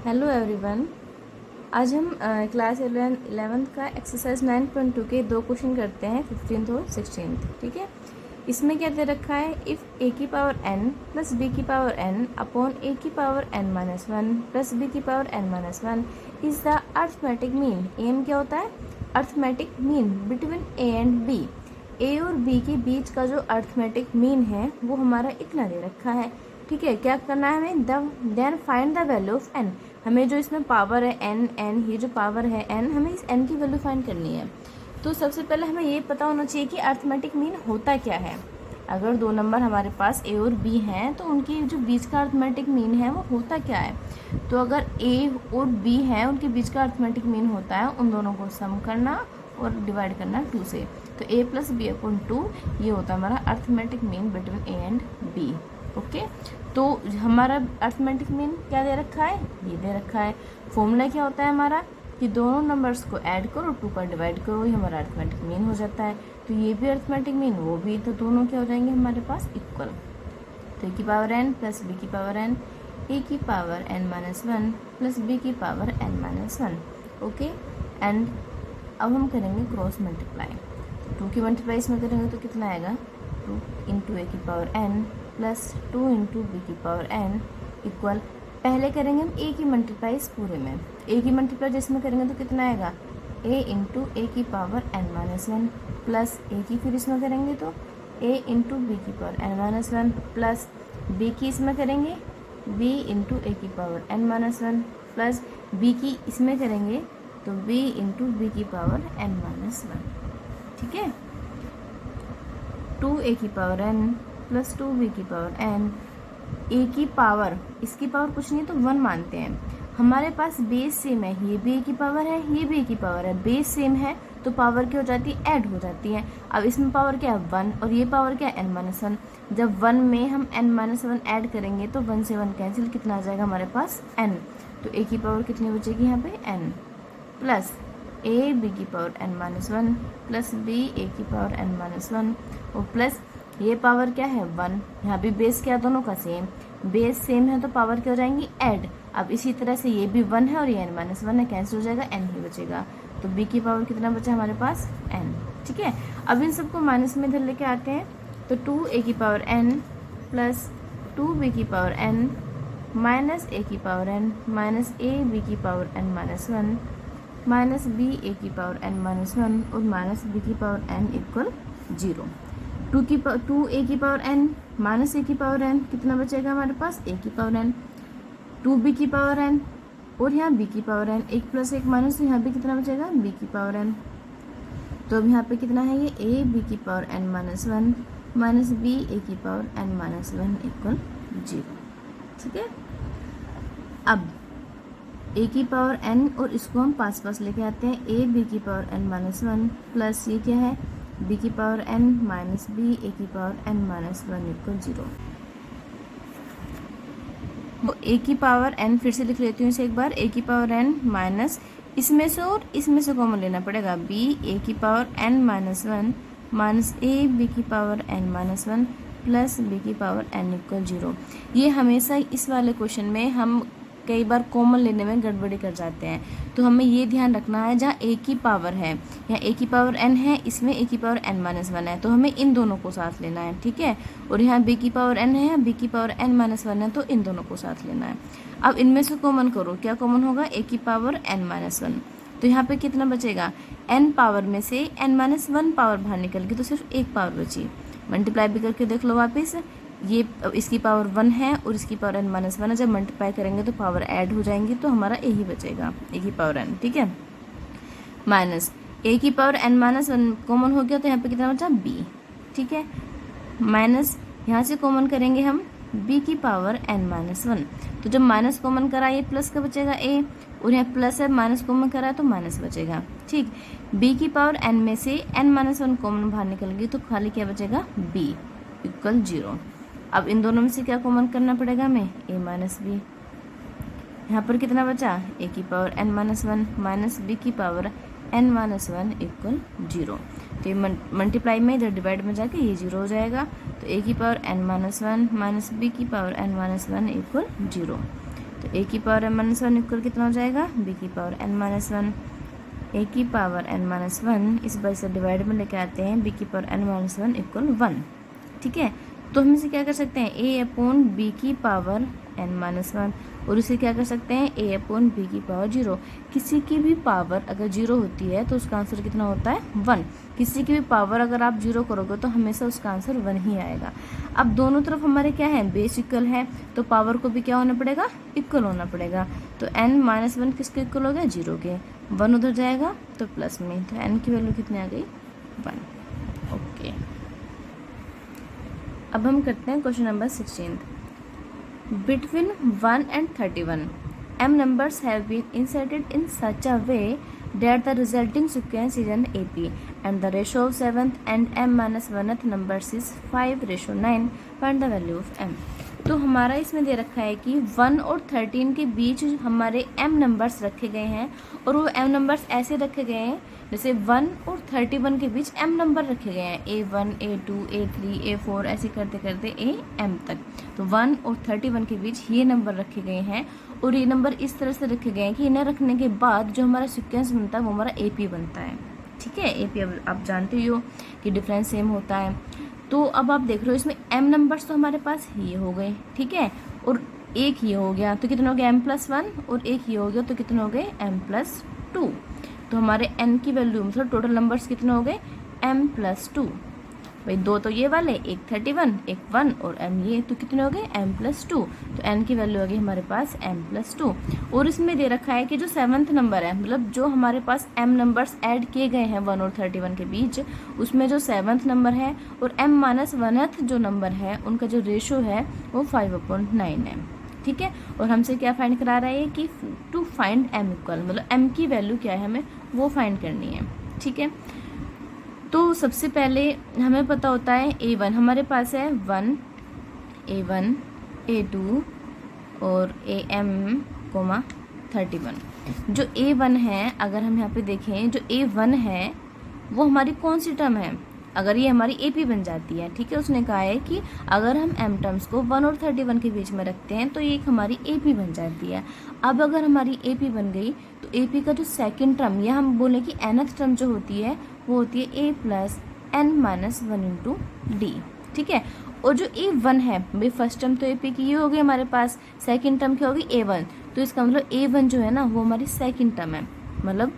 Hello everyone. आज हम class 11th का एक्सरसाइज 9.2 के दो क्वेश्चन करते हैं, 15th और 16th। ठीक है, इसमें क्या दे रखा है, इफ़ ए की पावर n प्लस बी की पावर n अपॉन ए की power n minus one plus B की power n minus one is the arithmetic mean. M क्या होता है, arithmetic mean between A and B. A और B के बीच का जो अर्थमेटिक मीन है वो हमारा इतना दे रखा है। ठीक है, क्या करना है हमें, then find the value of n। हमें जो इसमें पावर है n, ये जो पावर है n, हमें इस n की वैल्यू फाइंड करनी है। तो सबसे पहले हमें ये पता होना चाहिए कि अर्थमेटिक मीन होता क्या है। अगर दो नंबर हमारे पास a और b हैं तो उनके जो बीच का अर्थमेटिक मीन है वो होता क्या है। तो अगर a और b है, उनके बीच का अर्थमेटिक मीन होता है उन दोनों को सम करना और डिवाइड करना 2 से। तो a प्लस बी अपॉन 2 ये होता है हमारा arithmetic mean between a and b। Okay, तो हमारा अर्थमेटिक मीन क्या दे रखा है, ये दे रखा है। फॉर्मूला क्या होता है हमारा कि दोनों नंबर्स को ऐड करो, 2 पर डिवाइड करो, ये हमारा अर्थमेटिक मीन हो जाता है। तो ये भी अर्थमेटिक मीन, वो भी, तो दोनों क्या हो जाएंगे हमारे पास इक्वल। तो ए की पावर n प्लस बी की पावर n, ए की power n minus one plus B की power n minus one. Okay, and अब हम करेंगे क्रॉस मल्टीप्लाई। 2 की मल्टीप्लाई इसमें करेंगे तो कितना आएगा, 2 इंटू ए की power n plus 2 into b की पावर n इक्वल, पहले करेंगे हम a की मल्टीप्लाई इस पूरे में। a की मल्टीप्लाई जिसमें करेंगे तो कितना आएगा, a इंटू ए की power n minus one plus a की फिर इसमें करेंगे तो a इंटू बी की power n minus one plus b की इसमें करेंगे b इंटू ए की power n minus one plus b की इसमें करेंगे तो b इंटू बी की पावर n माइनस वन। ठीक है, 2 ए की पावर n प्लस 2 बी की पावर n, ए की पावर, इसकी पावर कुछ नहीं तो 1 मानते हैं। हमारे पास बेस सेम है, ये भी ए की पावर है, ये भी ए की पावर है, बेस सेम है तो पावर क्या हो जाती है, ऐड हो जाती है। अब इसमें पावर क्या है 1 और ये पावर क्या है n माइनस वन। जब 1 में हम n माइनस वन ऐड करेंगे तो 1 से 1 कैंसिल, कितना आ जाएगा हमारे पास n। तो ए की पावर कितनी बचेगी यहाँ पे n प्लस ए बी की power n minus one plus B A की पावर n माइनस वन और प्लस ये पावर क्या है 1। यहाँ भी बेस क्या दोनों का सेम, बेस सेम है तो पावर क्या हो जाएंगी ऐड। अब इसी तरह से ये भी 1 है और ये n माइनस वन है, कैंसिल हो जाएगा, n ही बचेगा। तो b की पावर कितना बचा हमारे पास n। ठीक है, अब इन सबको माइनस में इधर लेके आते हैं तो 2 a की पावर n प्लस 2 b की पावर n माइनस a की power n minus a b की power n minus one minus b a की पावर n माइनस वन और माइनस b की पावर n इक्वल 0। 2 a की power n minus a की power n कितना बचेगा हमारे पास, a की पावर n, 2b की पावर n और यहाँ b की पावर n, 1 प्लस 1 माइनस, तो यहाँ पे कितना बचेगा b की पावर n। तो अब यहाँ पे कितना है, ये a b की power n minus one minus b a की power n minus one equal 0। ठीक है, अब a की पावर n और इसको हम पास पास लेके आते हैं, a b की power n minus one plus ये क्या है b की power n minus b a की power n minus one equal 0। तो a की पावर n फिर से लिख लेती हूँ इसे एक बार, a की पावर n माइनस इसमें से और इसमें से कॉमन लेना पड़ेगा, b a की power n minus one minus a b की power n minus one plus b की पावर n इक्वल 0। ये हमेशा इस वाले क्वेश्चन में हम कई बार कॉमन लेने में गड़बड़ी कर जाते हैं, तो हमें ये ध्यान रखना है जहाँ a की पावर है, यहाँ a की पावर n है, इसमें a की पावर n माइनस वन है, तो हमें इन दोनों को साथ लेना है। ठीक है, और यहाँ b की पावर n है, यहाँ b की पावर n माइनस वन है, तो इन दोनों को साथ लेना है। अब इनमें से कॉमन करो, क्या कॉमन होगा, a की पावर n माइनस वन, तो यहाँ पे कितना बचेगा, n पावर में से n माइनस वन पावर बाहर निकल गई तो सिर्फ एक पावर बची। मल्टीप्लाई भी करके देख लो वापस, ये इसकी पावर 1 है और इसकी पावर n माइनस वन है, जब मल्टीप्लाई करेंगे तो पावर ऐड हो जाएंगी तो हमारा a ही बचेगा, a की पावर n। ठीक है, माइनस a की power n minus one common हो गया तो यहाँ पे कितना बचा b। ठीक है, माइनस यहाँ से कॉमन करेंगे हम b की पावर n माइनस वन, तो जब माइनस कॉमन करा ये प्लस का बचेगा a और यहाँ प्लस है, माइनस कॉमन करा तो माइनस बचेगा। ठीक, b की पावर n में से n माइनस वन कॉमन बाहर निकल गई तो खाली क्या बचेगा, b इक्वल 0। अब इन दोनों में से क्या कॉमन करना पड़ेगा हमें, a माइनस बी। यहाँ पर कितना बचा, a की power n minus one minus b की power n minus one equal 0। तो ये मल्टीप्लाई में इधर डिवाइड में जाके ये 0 हो जाएगा, तो a की power n minus one minus b की power n minus one equal 0। तो ए की पावर n-1 इक्वल कितना हो जाएगा, बी की पावर n-1। ए की पावर n-1 इस बार से डिवाइड में लेके आते हैं, बी की पावर n-1 इक्वल 1। ठीक है, तो हम इसे क्या कर सकते हैं, ए अपॉन बी की पावर n-1, और इसे क्या कर सकते हैं, ए अपॉन बी की पावर 0। किसी की भी पावर अगर 0 होती है तो उसका आंसर कितना होता है, 1। किसी की भी पावर अगर आप 0 करोगे तो हमेशा उसका आंसर 1 ही आएगा। अब दोनों तरफ हमारे क्या है, बेस इक्वल है, तो पावर को भी क्या होना पड़ेगा, इक्वल होना पड़ेगा। तो n-1 किसके इक्वल हो गया, 0 के। 1 उधर जाएगा तो प्लस में, तो n की वैल्यू कितनी आ गई, 1। ओके, अब हम करते हैं question number 16। Between 1 and 31, m numbers have been inserted in such a way that the resulting sequence is an AP, and the ratio of 7th and m-1th numbers is 5:9. Find the value of m. तो हमारा इसमें दे रखा है कि 1 और 13 के बीच हमारे m numbers रखे गए हैं, और वो m नंबर्स ऐसे रखे गए हैं जैसे 1 और 31 के बीच m नंबर रखे गए हैं, A1, A2, A3, A4 ऐसे करते करते AM तक। तो 1 और 31 के बीच ये नंबर रखे गए हैं, और ये नंबर इस तरह से रखे गए हैं कि इन्हें रखने के बाद जो हमारा सिक्वेंस बनता है वो हमारा AP बनता है। ठीक है, AP अब आप जानते ही हो कि डिफरेंस सेम होता है। तो अब आप देख रहे हो इसमें m नंबर्स तो हमारे पास ये हो गए, ठीक है, और एक ये हो गया तो कितना हो गया m+1, और एक ये हो गया तो कितने हो गए m+2। तो हमारे n की वैल्यू मतलब टोटल नंबर्स कितने हो गए, m+2। भाई दो तो ये वाले, एक 31, एक 1 और m ये, तो कितने हो गए m+2। तो n की वैल्यू आ गई हमारे पास m+2। और इसमें दे रखा है कि जो 7th नंबर है, मतलब जो हमारे पास m नंबर्स ऐड किए गए हैं 1 और 31 के बीच, उसमें जो 7th नंबर है और m-1th जो नंबर है उनका जो रेशो है वो 5/9 है। ठीक है, और हमसे क्या फाइंड करा रहा है कि टू फाइंड m इक्वल, मतलब m की वैल्यू क्या है हमें वो फाइंड करनी है। ठीक है, तो सबसे पहले हमें पता होता है A1 हमारे पास है 1, A1, A2 और AM, 31। जो A1 है, अगर हम यहाँ पे देखें, जो A1 है वो हमारी कौन सी टर्म है, अगर ये हमारी AP बन जाती है। ठीक है, उसने कहा है कि अगर हम m टर्म्स को 1 और 31 के बीच में रखते हैं तो ये एक हमारी AP बन जाती है। अब अगर हमारी AP बन गई तो AP का जो सेकंड टर्म, या हम बोलें कि nth टर्म जो होती है वो होती है A+n-1 D। ठीक है, और जो A1 है, भाई फर्स्ट टर्म तो AP की ये हो गई हमारे पास, सेकंड टर्म क्या होगी A1, तो इसका मतलब A1 जो है ना वो हमारी सेकंड टर्म है, मतलब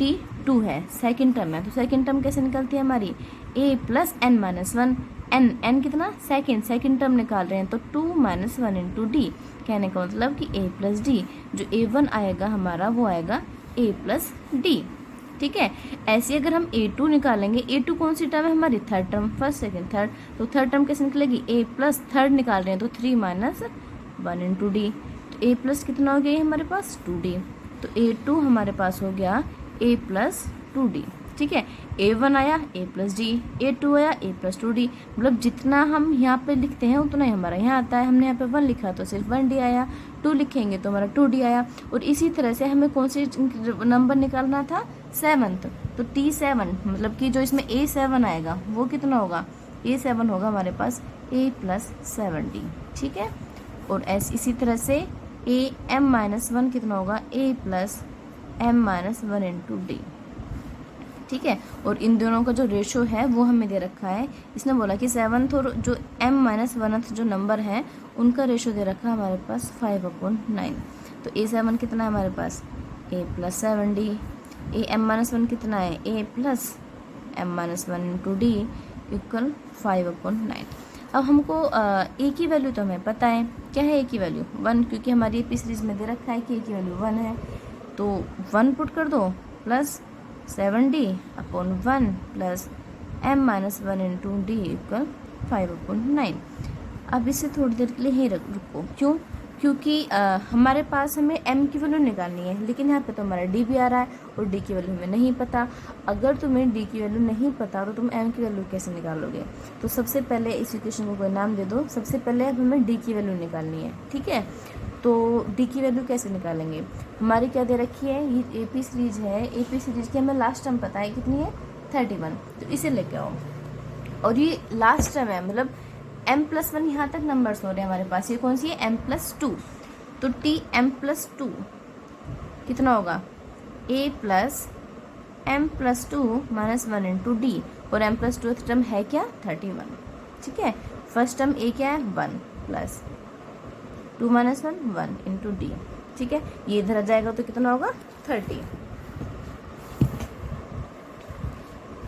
T2 है, सेकंड टर्म है। तो सेकंड टर्म कैसे निकलती है हमारी, A+n-1, n कितना, सेकंड टर्म निकाल रहे हैं तो 2 - 1 D। कहने का मतलब कि A+D, जो A1 आएगा हमारा वो आएगा A+D। ठीक है, ऐसे अगर हम A2 निकालेंगे, A2 कौन सी टर्म है हमारी, third term, first second third, तो थर्ड टर्म कैसे निकलेगी, A+3 निकाल रहे हैं तो 3 - 1 D। तो A+ कितना हो गया हमारे पास 2D, तो A2 हमारे पास हो गया A+2D। ठीक है, A1 आया A+D, A2 आया A+2D, मतलब जितना हम यहाँ पे लिखते हैं उतना ही हमारा यहाँ आता है। हमने यहाँ पे 1 लिखा तो सिर्फ 1D आया, 2 लिखेंगे तो हमारा 2D आया। और इसी तरह से हमें कौन सी नंबर निकालना था, 7th, तो T7, मतलब कि जो इसमें A7 आएगा वो कितना होगा, A7 होगा हमारे पास A+7D। ठीक है, और इसी तरह से AM-1 कितना होगा, A+m-1 D। ठीक है, और इन दोनों का जो रेशो है वो हमें दे रखा है। इसने बोला कि 7th और जो m-1th जो नंबर है उनका रेशो दे रखा है हमारे पास 5/9। तो A7 कितना है हमारे पास, A+7D, AM-1 कितना है, A+m-1 D इक्वल 5/9। अब हमको A की वैल्यू तो हमें पता है, क्या है A की वैल्यू 1, क्योंकि हमारी AP सीरीज में दे रखा है कि A की वैल्यू 1 है। तो 1 पुट कर दो plus 7D/1 plus m-1 D equal 5/9। अब इसे थोड़ी देर के लिए ही रुको, क्यों, क्योंकि हमारे पास हमें m की वैल्यू निकालनी है, लेकिन यहाँ पे तो हमारा d भी आ रहा है और d की वैल्यू हमें नहीं पता। अगर तुम्हें d की वैल्यू नहीं पता तो तुम m की वैल्यू कैसे निकालोगे। तो सबसे पहले इस इक्वेशन को कोई नाम दे दो। सबसे पहले अब हमें d की वैल्यू निकालनी है। ठीक है, तो d की वैल्यू कैसे निकालेंगे, हमारी क्या दे रखी है, ये AP सीरीज है, AP सीरीज की हमें लास्ट टर्म पता है कितनी है 31, तो इसे लेके आओ। और ये लास्ट टर्म है, मतलब m+1 यहाँ तक नंबर्स हो रहे हैं हमारे पास, ये कौन सी है m+2। तो टी एम प्लस टू कितना होगा, A plus M plus two minus one into D, और एम प्लस टू टर्म है क्या 31, ठीक है। फर्स्ट टर्म ए क्या है 1 प्लस 2 माइनस 1 1 इंटू डी, ठीक है। ये इधर आ जाएगा तो कितना होगा 30,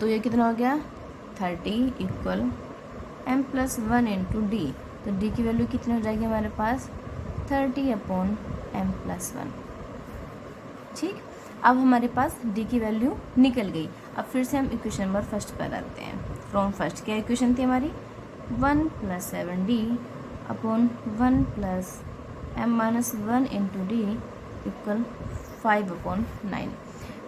तो ये कितना हो गया 30 equal m plus 1 into d, तो डी की वैल्यू कितनी हो जाएगी हमारे पास 30 अपॉन एम प्लस 1, ठीक। अब हमारे पास डी की वैल्यू निकल गई। अब फिर से हम इक्वेशन नंबर फर्स्ट पर आते हैं। फ्रॉम फर्स्ट क्या इक्वेशन थी हमारी 1 plus 7d upon 1 plus m minus 1 into d equal 5 upon 9।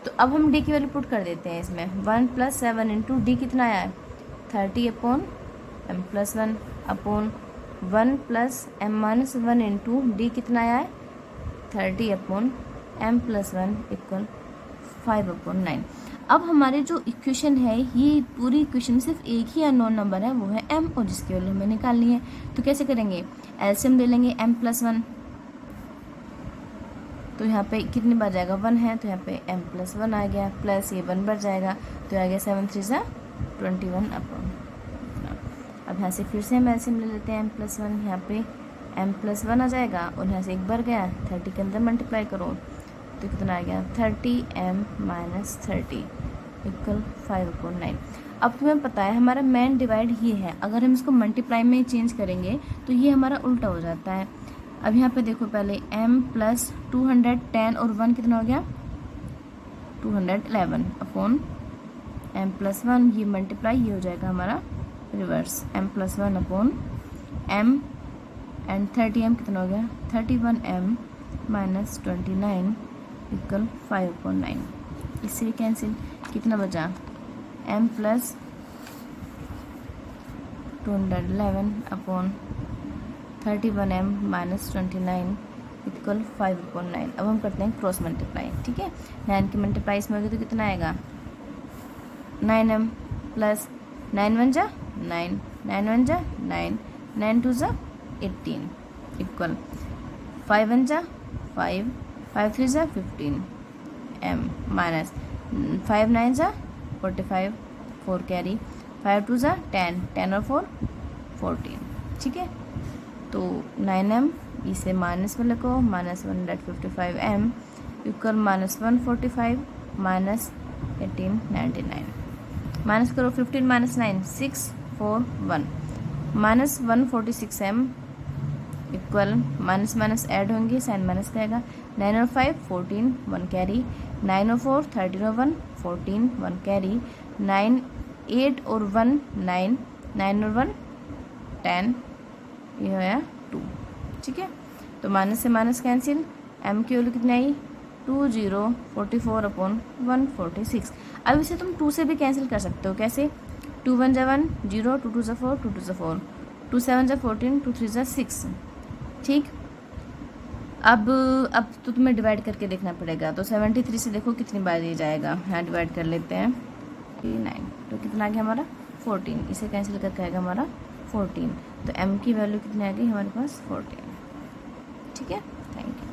तो अब हम डी की वैल्यू पुट कर देते हैं इसमें। 1 प्लस 7 इंटू डी कितना आया है 30 upon m plus 1 upon 1 plus m minus 1 into d कितना आया है 30 upon m plus 1 equal 5 upon 9। अब हमारे जो इक्वेशन है, ये पूरी इक्वेशन में सिर्फ एक ही अननोन नंबर है, वो है m, और जिसकी वैल्यू हमें निकालनी है। तो कैसे करेंगे, एलसीएम ले लेंगे m प्लस 1, तो यहाँ पे कितनी बार जाएगा 1 है, तो यहाँ पे m प्लस 1 आ गया, प्लस ये 1 बार जाएगा तो आ गया 7 3 21 अपॉन। अब यहाँ से फिर से हम एलसीएम ले लेते हैं m प्लस 1, यहाँ पे m प्लस 1 आ जाएगा, और यहाँ से एक बार गया 30 के अंदर मल्टीप्लाई करो तो कितना आ गया 30m माइनस 30 इक्वल 5 अपॉन 9। अब तुम्हें पता है हमारा मेन डिवाइड ये है, अगर हम इसको मल्टीप्लाई में चेंज करेंगे तो ये हमारा उल्टा हो जाता है। अब यहाँ पे देखो पहले m प्लस 210 और 1 कितना हो गया 211 अपॉन m प्लस 1, ये मल्टीप्लाई ये हो जाएगा हमारा reverse m plus 1 upon m and 30m कितना हो गया 31m माइनस 29 इक्वल 5 अपॉन 9। इससे कैंसिल कितना बचा m plus 211 upon 31m minus 29 equal 5 upon 9। अब हम करते हैं क्रॉस मल्टीप्लाई, ठीक है। 9 की मल्टीप्लाई इसमें होगी तो कितना आएगा 9m प्लस 9 1 जा 9 9 1 जा 9 9 2 जा 18 इक्वल 5 1 जा 5 5 3 जा 15 m माइनस 5 9 जा 45 4 कैरी 5 2 जा 10 10 और 4 14, ठीक है। तो 9m इसे माइनस में लिखो minus 155m equal minus 145 minus 1899 minus करो 15 minus 9 6 4 1 minus 146m equal minus minus add होंगे साइन माइनस करेगा 9 और 5 14 1 कैरी 9 और 4 13 और 1 14 1 कैरी 9 8 और 1 9 9 और 1 10 ये होया 2, ठीक है। तो माइनस से माइनस कैंसिल m की वैल्यू कितनी आई 2044 अपॉन 146। अब इसे तुम 2 से भी कैंसिल कर सकते हो, कैसे 2 1 जा 1 0 2 2 जा 4 2 2 जा 4 2 7 जा 14 2 3 जा 6, ठीक। अब तो तुम्हें डिवाइड करके देखना पड़ेगा। तो 73 से देखो कितनी बार ये जाएगा, यहाँ डिवाइड कर लेते हैं 9, तो कितना आ गया हमारा 14, इसे कैंसिल करके आएगा हमारा 14। तो m की वैल्यू कितनी आ गई हमारे पास 14, ठीक है। Thank you.